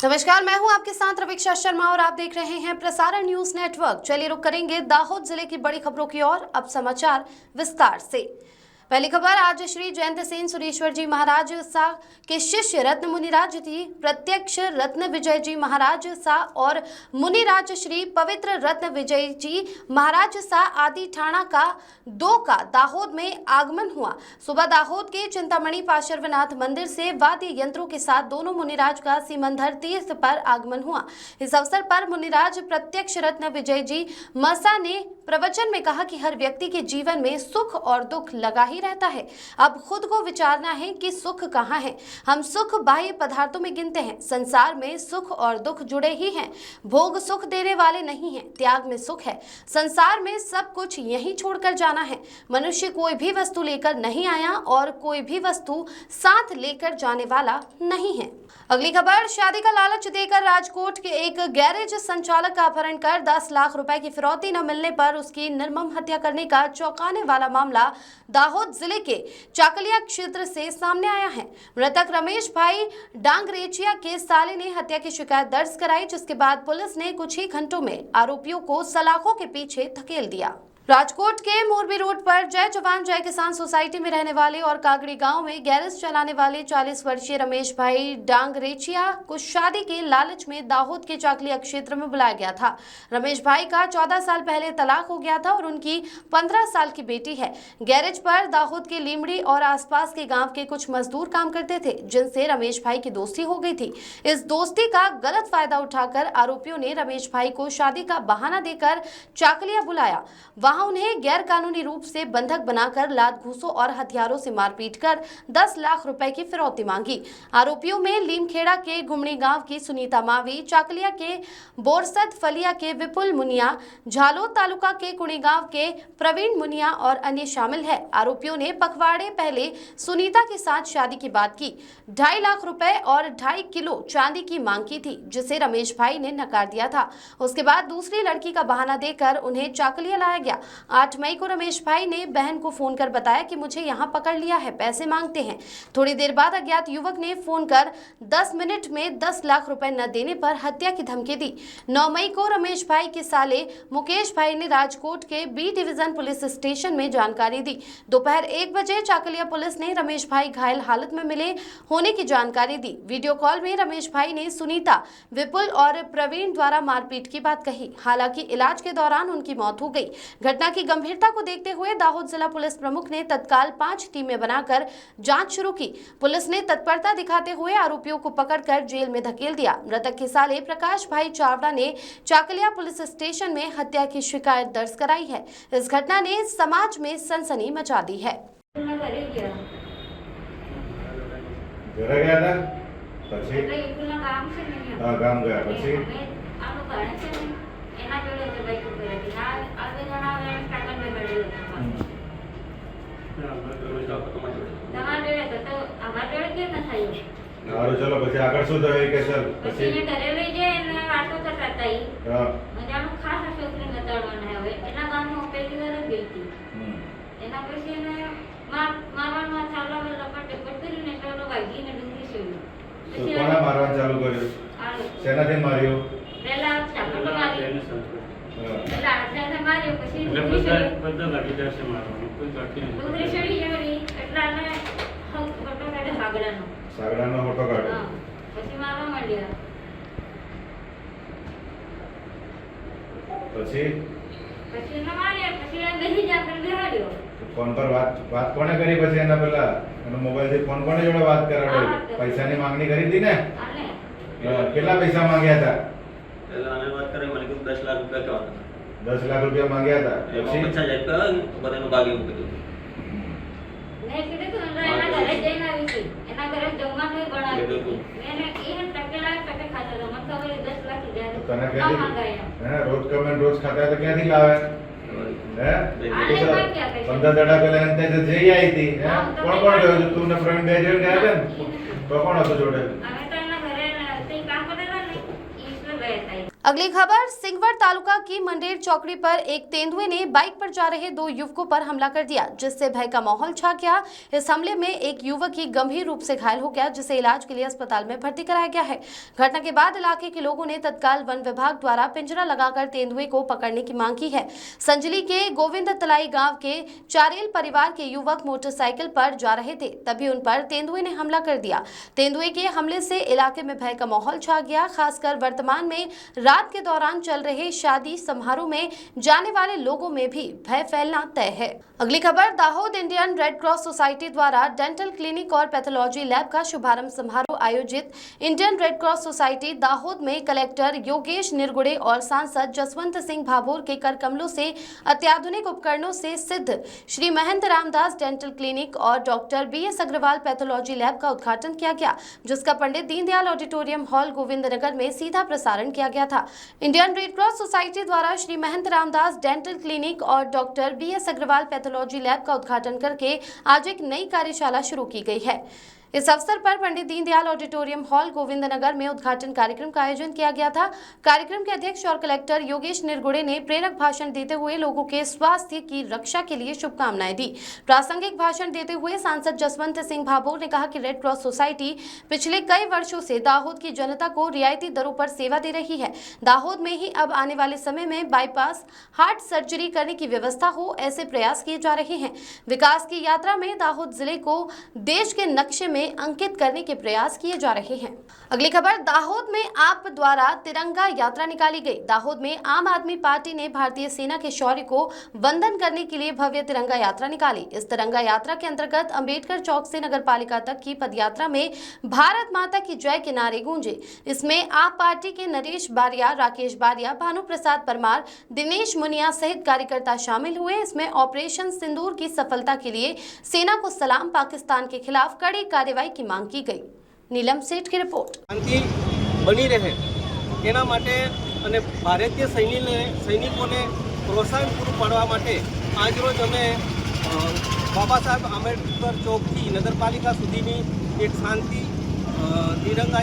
नमस्कार, मैं हूं आपके साथ रवीक्षा शर्मा और आप देख रहे हैं प्रसारण न्यूज नेटवर्क। चलिए रुक करेंगे दाहोद जिले की बड़ी खबरों की ओर। अब समाचार विस्तार से। पहली खबर, आज श्री जयंत सेन सुरेश्वर जी महाराज सा के शिष्य रत्न मुनिराज जी प्रत्यक्ष रत्न विजय जी महाराज सा और मुनिराज श्री पवित्र रत्न विजय जी महाराज सा आदि ठाणा का 2 का दाहोद में आगमन हुआ। सुबह दाहोद के चिंतामणि पार्श्वनाथ मंदिर से वाद्य यंत्रों के साथ दोनों मुनिराज का सीमंधर तीर्थ पर आगमन हुआ। इस अवसर पर मुनिराज प्रत्यक्ष रत्न विजय जी मसा ने प्रवचन में कहा कि हर व्यक्ति के जीवन में सुख और दुख लगा ही रहता है। अब खुद को विचारना है कि सुख कहाँ है। हम सुख बाह्य पदार्थों में गिनते हैं। संसार में सुख और दुख जुड़े ही हैं। भोग सुख देने वाले नहीं हैं, त्याग में सुख है। संसार में सब कुछ यहीं छोड़कर जाना है। मनुष्य कोई भी वस्तु लेकर नहीं आया और कोई भी वस्तु साथ लेकर जाने वाला नहीं है। अगली खबर, शादी का लालच देकर राजकोट के एक गैरेज संचालक का अपहरण कर 10 लाख रुपए की फिरौती न मिलने पर उसकी निर्मम हत्या करने का चौंकाने वाला मामला दाहोद जिले के चाकलिया क्षेत्र से सामने आया है। मृतक रमेश भाई डांगरेचिया के साले ने हत्या की शिकायत दर्ज कराई, जिसके बाद पुलिस ने कुछ ही घंटों में आरोपियों को सलाखों के पीछे धकेल दिया। राजकोट के मोरबी रोड पर जय जवान जय किसान सोसाइटी में रहने वाले और कागड़ी गांव में गैरेज चलाने वाले 40 वर्षीय रमेश भाई डांगरेचिया को शादी के लालच में दाहोद के चाकलिया क्षेत्र में बुलाया गया था। रमेश भाई का 14 साल पहले तलाक हो गया था और उनकी 15 साल की बेटी है। गैरेज पर दाहोद के लीमड़ी और आसपास के गांव के कुछ मजदूर काम करते थे, जिनसे रमेश भाई की दोस्ती हो गई थी। इस दोस्ती का गलत फायदा उठाकर आरोपियों ने रमेश भाई को शादी का बहाना देकर चाकलिया बुलाया। वहां उन्हें गैर कानूनी रूप से बंधक बनाकर लात घूसों और हथियारों से मारपीट कर 10 लाख रुपए की फिरौती मांगी। आरोपियों में लीमखेड़ा के घुमड़ी गांव की सुनीता मावी, चाकलिया के बोरसद फलिया के विपुल मुनिया, झालोद तालुका के कुणी गांव के प्रवीण मुनिया और अन्य शामिल है। आरोपियों ने पखवाड़े पहले सुनीता के साथ शादी की बात की, 2.5 लाख रुपए और 2.5 किलो चांदी की मांग की थी, जिसे रमेश भाई ने नकार दिया था। उसके बाद दूसरी लड़की का बहाना देकर उन्हें चाकलिया लाया गया। 8 मई को रमेश भाई ने बहन को फोन कर बताया कि मुझे यहां पकड़ लिया है, पैसे मांगते हैं। थोड़ी देर बाद अज्ञात युवक ने फोन कर 10 मिनट में 10 लाख रुपए न देने पर हत्या की धमकी दी। 9 मई को रमेश भाई के साले मुकेश भाई ने राजकोट के बी डिवीजन पुलिस स्टेशन में जानकारी दी। दोपहर 1 बजे चाकलिया पुलिस ने रमेश भाई घायल हालत में मिले होने की जानकारी दी। वीडियो कॉल में रमेश भाई ने सुनीता, विपुल और प्रवीण द्वारा मारपीट की बात कही। हालांकि इलाज के दौरान उनकी मौत हो गई। घटना की गंभीरता को देखते हुए दाहोद जिला पुलिस प्रमुख ने तत्काल 5 टीमें बनाकर जांच शुरू की। पुलिस ने तत्परता दिखाते हुए आरोपियों को पकड़कर जेल में धकेल दिया। मृतक के साले प्रकाश भाई चावड़ा ने चाकलिया पुलिस स्टेशन में हत्या की शिकायत दर्ज कराई है। इस घटना ने समाज में सनसनी मचा दी है। गाम गया પછી એના જોડે તો બાઈક ઉપર હતી આ આગળ જણા સ્ટાર્ટર में ગડેલો તમારા જોડે તો અમારા જોડે કેમ ન થયું હારું ચલો પછી આગળ શું થયું કે સર પછી એને ઘરે લઈ જાય અને વાતો કરતા હતા ઈ હા મને આમ ખાસ છોકરી નતાડવાના હવે એના ગામમાં પહેલી વાર જ ગઈ હતી એના પછી એને મારવામાં ચાલવા લપટે પટરીને ટોલો વાગીને ડુંગળી સેવી તો કોણે મારવાનું ચાલુ કર્યું સેનાથી માર્યો પહેલા ચાકલો માર્યો પહેલા હાથે માર્યો પછી બધા ભાગીદાર છે મારવાનો કોઈ બાકી નથી ડુંગળી સેવી જેવી એટલાને ફોટો કાઢે સાગડાનો ફોટો કાઢો પછી મારવા માંડ્યા પછી એને માર્યા પછી બેસી જા પર બેહાડ્યો ફોન પર વાત કોણે કરી પછી એના પહેલા એનો મોબાઈલ થી ફોન કોણે જોડે વાત કરાવ્યો પૈસાની માંગણી કરી હતી ને આલે કેટલા પૈસા માંગ્યા હતા પહેલા આને વાત કરી મને કીધું 10 લાખ રૂપિયા કહેવાના 10 લાખ રૂપિયા માંગ્યા હતા પછી પૈસા જાય તો બધાનું ભાગ એવું કીધું મેં કીધું કે એના ઘરે જઈને આવી હતી એના ઘરે જમવાનું બનાવી હતી મેં એને ટકેલા ટકે ખાતા હતા મને ખબર 10 લાખ રૂપિયા તને ના ક્યાંથી માંગાયા હે રોજ કમેન્ટ રોજ ખાતા તો ક્યાંથી લાવે હે 15 દાડા પહેલા અંતે તો જઈ આવી હતી હે કોણ કોણ ગયો તું ને ફ્રેન્ડ બે જણ ગયા હતા ને તો કોણ હતો જોડે અમે તો એના ઘરે તે કામ કરતા હતા ને ઈ એટલે ગયા હતા। अगली खबर, सिंगवर तालुका की मंडेर चौकड़ी पर एक तेंदुए ने बाइक पर जा रहे 2 युवकों पर हमला कर दिया, जिससे भय का माहौल छा गया। इस हमले में एक युवक ही गंभीर रूप से घायल हो गया, जिसे इलाज के लिए अस्पताल में भर्ती कराया गया है। घटना के बाद इलाके के लोगों ने तत्काल वन विभाग द्वारा पिंजरा लगाकर तेंदुए को पकड़ने की मांग की है। संजली के गोविंद तलाई गाँव के चारेल परिवार के युवक मोटरसाइकिल पर जा रहे थे, तभी उन पर तेंदुए ने हमला कर दिया। तेंदुए के हमले से इलाके में भय का माहौल छा गया। खासकर वर्तमान में रात के दौरान चल रहे शादी समारोह में जाने वाले लोगों में भी भय फैलना तय है। अगली खबर, Dahod Indian red cross society द्वारा डेंटल क्लिनिक और पैथोलॉजी लैब का शुभारंभ समारोह आयोजित। Indian red cross society Dahod में कलेक्टर योगेश निरगुड़े और सांसद जसवंत सिंह भाभोर के कर कमलों से अत्याधुनिक उपकरणों से सिद्ध श्री महंत रामदास डेंटल क्लिनिक और doctor BS Agrawal pathology lab का उद्घाटन किया गया, जिसका पंडित दीनदयाल ऑडिटोरियम हॉल गोविंदनगर में सीधा प्रसारण किया गया था। इंडियन रेड क्रॉस सोसाइटी द्वारा श्री महंत रामदास डेंटल क्लिनिक और doctor BS Agrawal pathology lab का उद्घाटन करके आज एक नई कार्यशाला शुरू की गई है। इस अवसर पर पंडित दीनदयाल ऑडिटोरियम हॉल गोविंदनगर में उद्घाटन कार्यक्रम का आयोजन किया गया था। कार्यक्रम के अध्यक्ष और कलेक्टर योगेश निरगुड़े ने प्रेरक भाषण देते हुए लोगों के स्वास्थ्य की रक्षा के लिए शुभकामनाएं दी। प्रासंगिक भाषण देते हुए सांसद जसवंत सिंह भाभोर ने कहा कि रेड क्रॉस सोसाइटी पिछले कई वर्षों से दाहोद की जनता को रियायती दरों पर सेवा दे रही है। दाहोद में ही अब आने वाले समय में बाईपास हार्ट सर्जरी करने की व्यवस्था हो, ऐसे प्रयास किए जा रहे हैं। विकास की यात्रा में दाहोद जिले को देश के नक्शे में अंकित करने के प्रयास किए जा रहे हैं। अगली खबर, दाहोद में आप द्वारा तिरंगा यात्रा निकाली गई। दाहोद में आम आदमी पार्टी ने भारतीय सेना के शौर्य को वंदन करने के लिए भव्य तिरंगा यात्रा निकाली। इस तिरंगा यात्रा के अंतर्गत अंबेडकर चौक से नगर पालिका तक की पदयात्रा में भारत माता की जय के नारे गूंजे। इसमें आप पार्टी के नरेश बारिया, राकेश बारिया, भानु प्रसाद परमार, दिनेश मुनिया सहित कार्यकर्ता शामिल हुए। इसमें ऑपरेशन सिंदूर की सफलता के लिए सेना को सलाम, पाकिस्तान के खिलाफ कड़ी કાર્યવાહી की मांग की गई। नीलम सेठ की रिपोर्ट। शांति बनी रहे તેના માટે અને ભારતીય સૈનિકોને પ્રોત્સાહન પૂરું પાડવા માટે આજરોજ અમે બાબા સાહેબ આંબેડકર ચોકથી નગરપાલિકા સુધીની એક શાંતિ તિરંગા